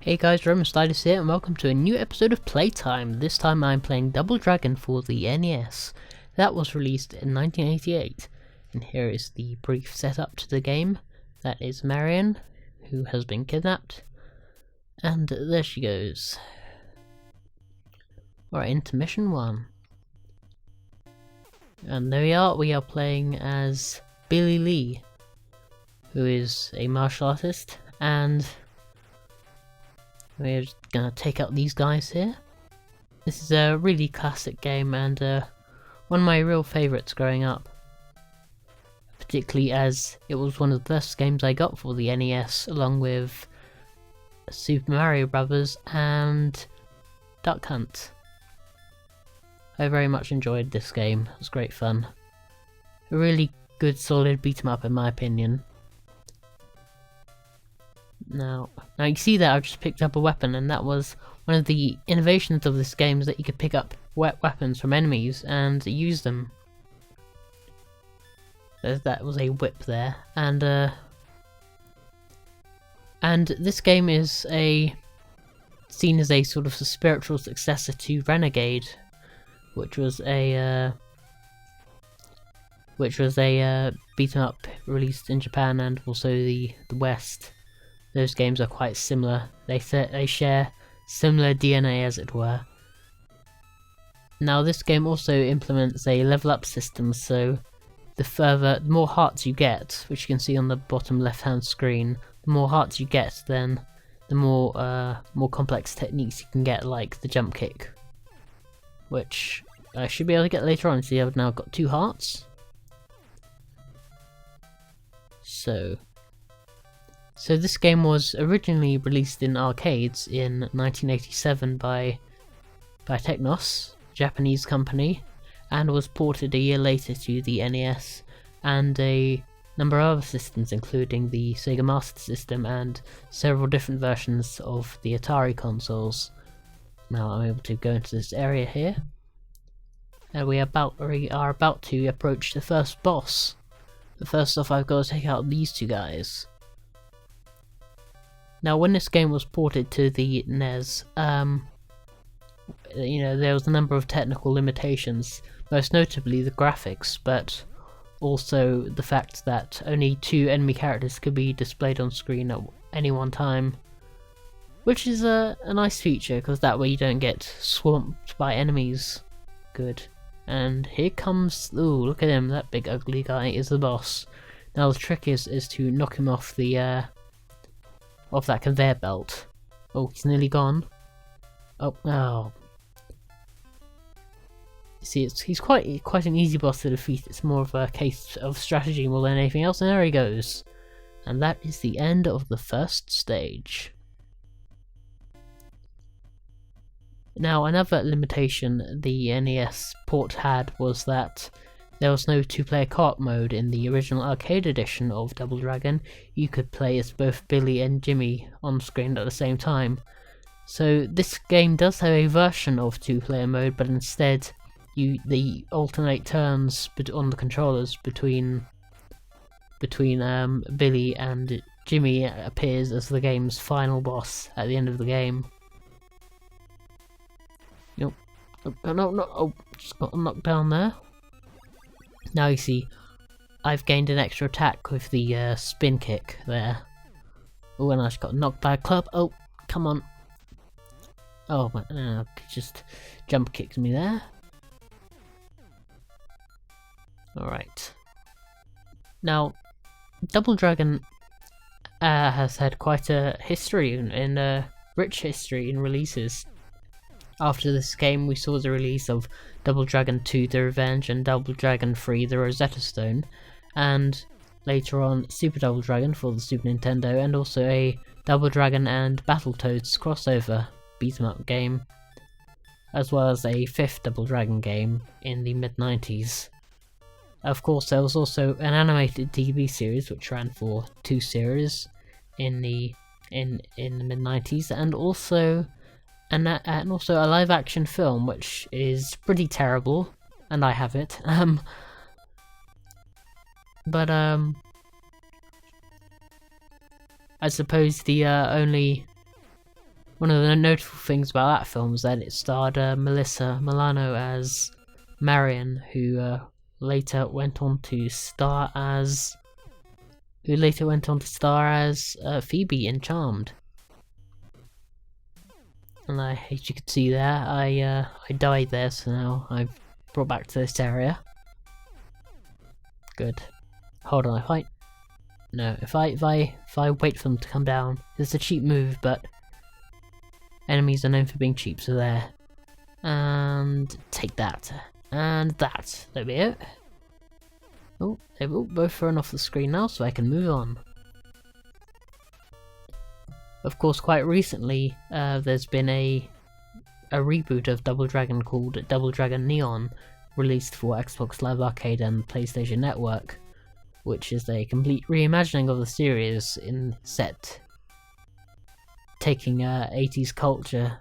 Hey guys, Romansliders here and welcome to a new episode of Playtime. This time I'm playing Double Dragon for the NES. That was released in 1988. And here is the brief setup to the game. That is Marion, who has been kidnapped. And there she goes. Alright, into mission 1. And there we are playing as Billy Lee, who is a martial artist, and we're just gonna take out these guys here. This is a really classic game and one of my real favourites growing up. Particularly as it was one of the first games I got for the NES, along with Super Mario Brothers and Duck Hunt. I very much enjoyed this game. It was great fun. A really good solid beat 'em up in my opinion. Now you see that I've just picked up a weapon, and that was one of the innovations of this game, is that you could pick up weapons from enemies and use them. That was a whip there, and this game is seen as a sort of spiritual successor to Renegade, which was a beat 'em up released in Japan and also the West. Those games are quite similar. They share similar DNA, as it were. Now this game also implements a level up system, so the more hearts you get, which you can see on the bottom left hand screen, the more hearts you get, then the more complex techniques you can get, like the jump kick, which I should be able to get later on. See, I've now got 2 hearts. So this game was originally released in arcades in 1987 by Technos, a Japanese company, and was ported a year later to the NES and a number of other systems, including the Sega Master System and several different versions of the Atari consoles. Now I'm able to go into this area here, and we are about to approach the first boss. But first off, I've got to take out these 2 guys. Now, when this game was ported to the NES, there was a number of technical limitations, most notably the graphics, but also the fact that only 2 enemy characters could be displayed on screen at any one time, which is a nice feature, because that way you don't get swamped by enemies. Good. And here comes, ooh, look at him, that big ugly guy is the boss. Now the trick is to knock him off that conveyor belt. Oh, he's nearly gone. Oh. You see, he's quite an easy boss to defeat. It's more of a case of strategy more than anything else, and there he goes. And that is the end of the first stage. Now, another limitation the NES port had was that there was no 2-player co-op mode. In the original arcade edition of Double Dragon, you could play as both Billy and Jimmy on screen at the same time. So this game does have a version of 2-player mode, but instead the alternate turns on the controllers between Billy and Jimmy appears as the game's final boss at the end of the game. Nope. Oh, just got knocked down there. Now you see, I've gained an extra attack with the spin kick there. Oh, and I just got knocked by a club. Oh, come on. Oh, just jump kicked me there. Alright. Now, Double Dragon has had quite a history, and a rich history in releases. After this game, we saw the release of Double Dragon 2 The Revenge and Double Dragon 3 The Rosetta Stone, and later on Super Double Dragon for the Super Nintendo, and also a Double Dragon and Battletoads crossover beat 'em up game, as well as a 5th Double Dragon game in the mid-90s. Of course, there was also an animated TV series which ran for 2 series in the mid-90s, and also a live-action film, which is pretty terrible, and I have it. But I suppose the only One of the notable things about that film was that it starred Melissa Milano as Marion, who later went on to star as Phoebe in Charmed. And as you can see there, I died there, so now I've brought back to this area. Good. Hold on, if I wait for them to come down, it's a cheap move, but enemies are known for being cheap, so there. And take that. And that. There we go. Oh, they've all both thrown off the screen now, so I can move on. Of course, quite recently, there's been a reboot of Double Dragon called Double Dragon Neon, released for Xbox Live Arcade and PlayStation Network, which is a complete reimagining of the series taking 80s culture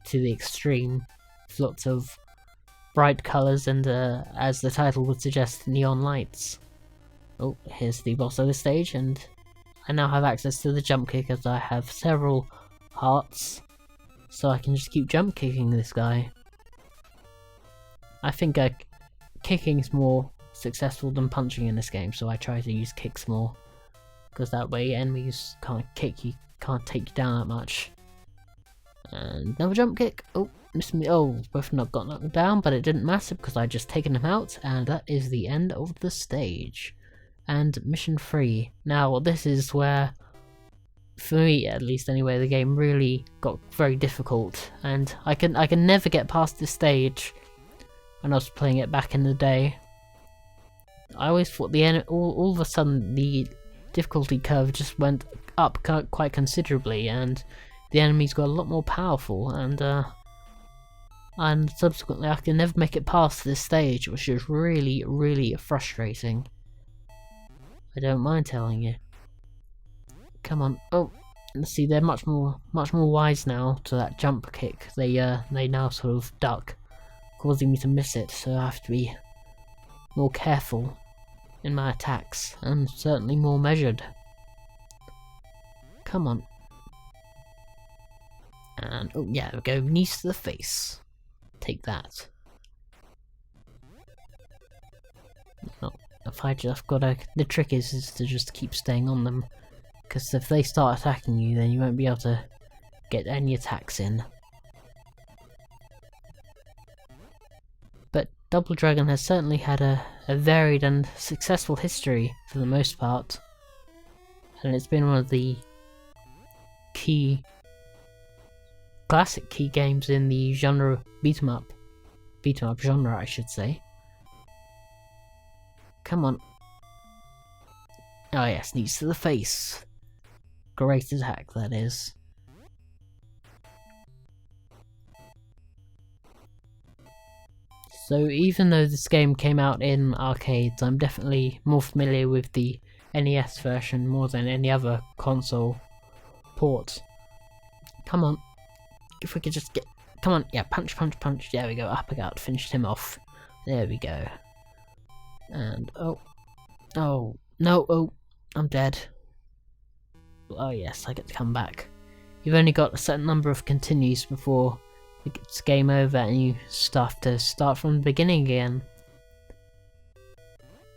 to the extreme, with lots of bright colours and, as the title would suggest, neon lights. Oh, here's the boss of the stage, and I now have access to the jump kick as I have several hearts, so I can just keep jump kicking this guy. I think kicking is more successful than punching in this game, so I try to use kicks more, because that way enemies can't take you down that much. And another jump kick. Oh, missed me. Oh, both not got knocked down, but it didn't matter because I just taken him out, and that is the end of the stage. And mission 3. Now this is where, for me at least anyway, the game really got very difficult, and I can never get past this stage. When I was playing it back in the day, I always thought all of a sudden the difficulty curve just went up quite considerably, and the enemies got a lot more powerful, and subsequently I could never make it past this stage, which is really, really frustrating. I don't mind telling you. Come on. Oh, let's see, they're much more wise now to that jump kick. They now sort of duck, causing me to miss it, so I have to be more careful in my attacks, and certainly more measured. Come on. And, oh yeah, we go, knees to the face. Take that. Oh, if I just the trick is to just keep staying on them, because if they start attacking you, then you won't be able to get any attacks in. But Double Dragon has certainly had a varied and successful history for the most part, and it's been one of the classic key games in the genre beat 'em up genre, I should say. Come on. Oh yes, knees to the face. Great attack, that is. So even though this game came out in arcades, I'm definitely more familiar with the NES version more than any other console port. Come on. If we could just get... Come on, yeah, punch, punch, punch. There we go, uppercut, finished him off. There we go. And, oh, no, oh, I'm dead. Oh yes, I get to come back. You've only got a certain number of continues before it's game over and you have to start from the beginning again.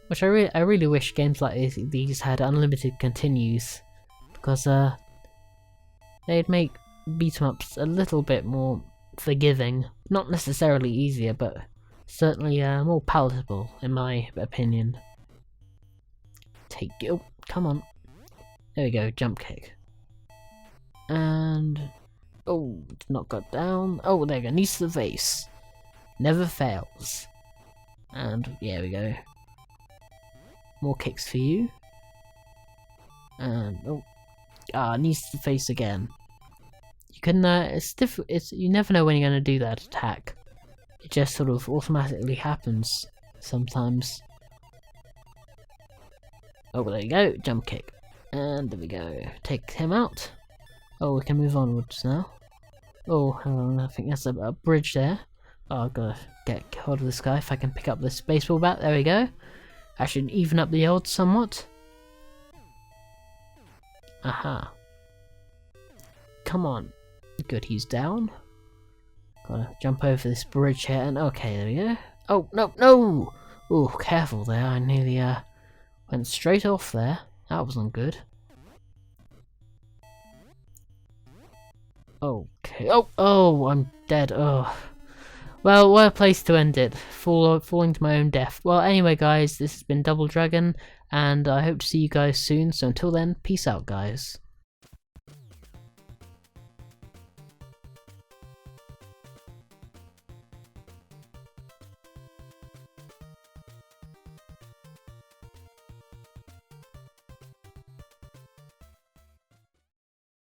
Which I really wish games like these had unlimited continues, because they'd make beat 'em ups a little bit more forgiving. Not necessarily easier, but certainly more palatable, in my opinion. Oh, come on. There we go, jump kick. And... oh, not got down. Oh, there we go, knees to the face. Never fails. And, yeah, we go. More kicks for you. And, oh, knees to the face again. You can, you never know when you're going to do that attack. It just sort of automatically happens sometimes. Oh, there you go, jump kick. And there we go, take him out. Oh, we can move onwards now. Oh, hang on, I think that's a bridge there. Oh, I've got to get hold of this guy if I can pick up this baseball bat. There we go. I should even up the odds somewhat. Aha. Come on. Good, he's down. Gotta jump over this bridge here, and okay, there we go. Oh, no, no! Oh, careful there, I nearly went straight off there. That wasn't good. Okay, oh, I'm dead, oh. Well, what a place to end it, falling to my own death. Well, anyway guys, this has been Double Dragon, and I hope to see you guys soon, so until then, peace out guys.